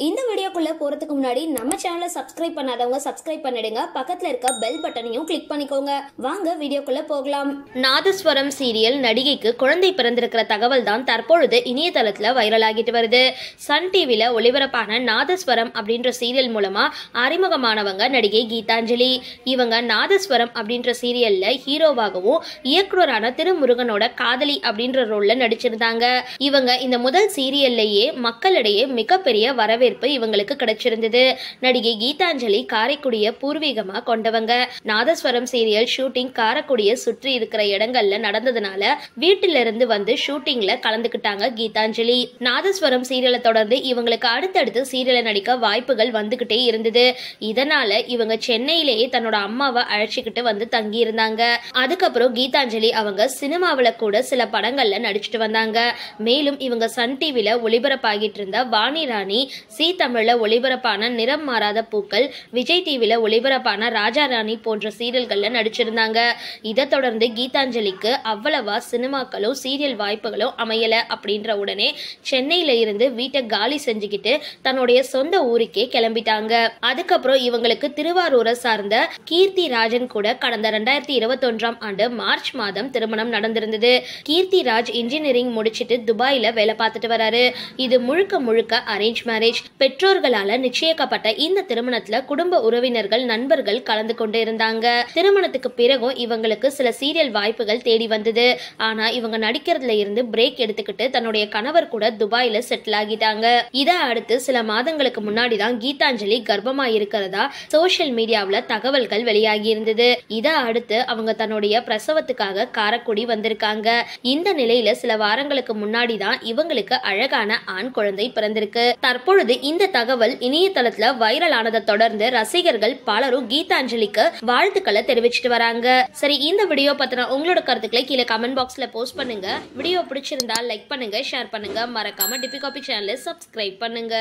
இந்த வீடியோக்குள்ள போறதுக்கு முன்னாடி நம்ம சேனலை சப்ஸ்கிரைப் பண்ணாதவங்க சப்ஸ்கிரைப் பண்ணிடுங்க. பக்கத்துல இருக்க பெல் பட்டனையும் கிளிக் பண்ணிக்கோங்க. வாங்க வீடியோக்குள்ள போகலாம். நாதஸ்வரம் சீரியல் நடிகைக்கு குழந்தை பிறந்திருக்கிற தகவல் தான் தற்பொழுது இணையதளத்துல வைரல் ஆகிட்டு வருது. சன் டிவில ஒளிபரப்பான நாதஸ்வரம் அப்படின்ற சீரியல் மூலமா அறிமுகமானவங்க நடிகை கீதாஞ்சலி. இவங்க நாதஸ்வரம் அப்படின்ற சீரியல்ல ஹீரோவாகவும் இயக்குனரான திருமுருகனோட காதலி அப்படின்ற ரோல்ல நடிச்சிருந்தாங்க. இவங்க இந்த முதல் சீரியல்லையே மக்களிடையே மிகப்பெரிய வரவேற்பு இவங்களுக்கு கிடைச்சிருந்தது. நடிகை கீதாஞ்சலி காரைக்குடிய பூர்வீகமா கொண்டவங்க. நாதஸ்வரம் சீரியல் ஷூட்டிங் காரைக்குடிய சுற்றி இருக்கிற இடங்கள்ல நடந்ததுனால வீட்டில இருந்து வந்து ஷூட்டிங்ல கலந்துக்கிட்டாங்க கீதாஞ்சலி. நாதஸ்வரம் சீரியலை தொடர்ந்து இவங்களுக்கு அடுத்தடுத்து சீரியலை நடிக்க வாய்ப்புகள் வந்துகிட்டே இருந்தது. இதனால இவங்க சென்னையிலேயே தன்னோட அம்மாவை அழைச்சிக்கிட்டு வந்து தங்கி இருந்தாங்க. அதுக்கப்புறம் கீதாஞ்சலி அவங்க சினிமாவில கூட சில படங்கள்ல நடிச்சிட்டு வந்தாங்க. மேலும் இவங்க சன் டிவில ஒளிபரப்பாகிட்டு இருந்த வாணி ராணி, சி தமிழ்ல ஒளிபரப்பான நிறம் மாறாத பூக்கள், விஜய் டிவில ஒளிபரப்பான ராஜா ராணி போன்ற சீரியல்கள்ல நடிச்சிருந்தாங்க. இதை தொடர்ந்து கீதாஞ்சலிக்கு அவ்வளவா சினிமாக்களும் சீரியல் வாய்ப்புகளும் அமையல அப்படின்ற உடனே சென்னையில இருந்து வீட்டை காலி செஞ்சுக்கிட்டு தன்னுடைய சொந்த ஊருக்கே கிளம்பிட்டாங்க. அதுக்கப்புறம் இவங்களுக்கு திருவாரூரை சார்ந்த கீர்த்தி ராஜன் கூட கடந்த 2021 ஆண்டு மார்ச் மாதம் திருமணம் நடந்திருந்தது. கீர்த்தி ராஜ் இன்ஜினியரிங் முடிச்சிட்டு துபாயில வேலை பார்த்துட்டு வராரு. இது முழுக்க முழுக்க அரேஞ்ச் மேரேஜ். பெற்றோர்களால நிச்சயிக்கப்பட்ட இந்த திருமணத்துல குடும்ப உறவினர்கள், நண்பர்கள் கலந்து கொண்டு இருந்தாங்க. திருமணத்துக்கு பிறகும் இவங்களுக்கு சில சீரியல் வாய்ப்புகள் தேடி வந்தது. ஆனா இவங்க நடிக்கிறதுல இருந்து பிரேக் எடுத்துக்கிட்டு தன்னுடைய கணவர் கூட துபாயில செட்டில் ஆகிட்டாங்க. இதை அடுத்து சில மாதங்களுக்கு முன்னாடிதான் கீதாஞ்சலி கர்ப்பமா இருக்கிறதா சோசியல் மீடியாவில் தகவல்கள் வெளியாகி இருந்தது. இதை அடுத்து அவங்க தன்னுடைய பிரசவத்துக்காக காரைக்குடி வந்திருக்காங்க. இந்த நிலையில சில வாரங்களுக்கு முன்னாடிதான் இவங்களுக்கு அழகான ஆண் குழந்தை பிறந்திருக்கு. தற்பொழுது இந்த தகவல் இணையதளத்துல வைரல் ஆனதை தொடர்ந்து ரசிகர்கள் பலரும் கீதாஞ்சலிக்கு வாழ்த்துக்களை தெரிவிச்சிட்டு வராங்க. சரி, இந்த வீடியோ பத்தின உங்களோட கருத்துக்களை கீழே கமெண்ட் பாக்ஸ்ல போஸ்ட் பண்ணுங்க. வீடியோ பிடிச்சிருந்தா லைக் பண்ணுங்க, ஷேர் பண்ணுங்க. மறக்காம டிபி காபி சேனலை சப்ஸ்கிரைப் பண்ணுங்க.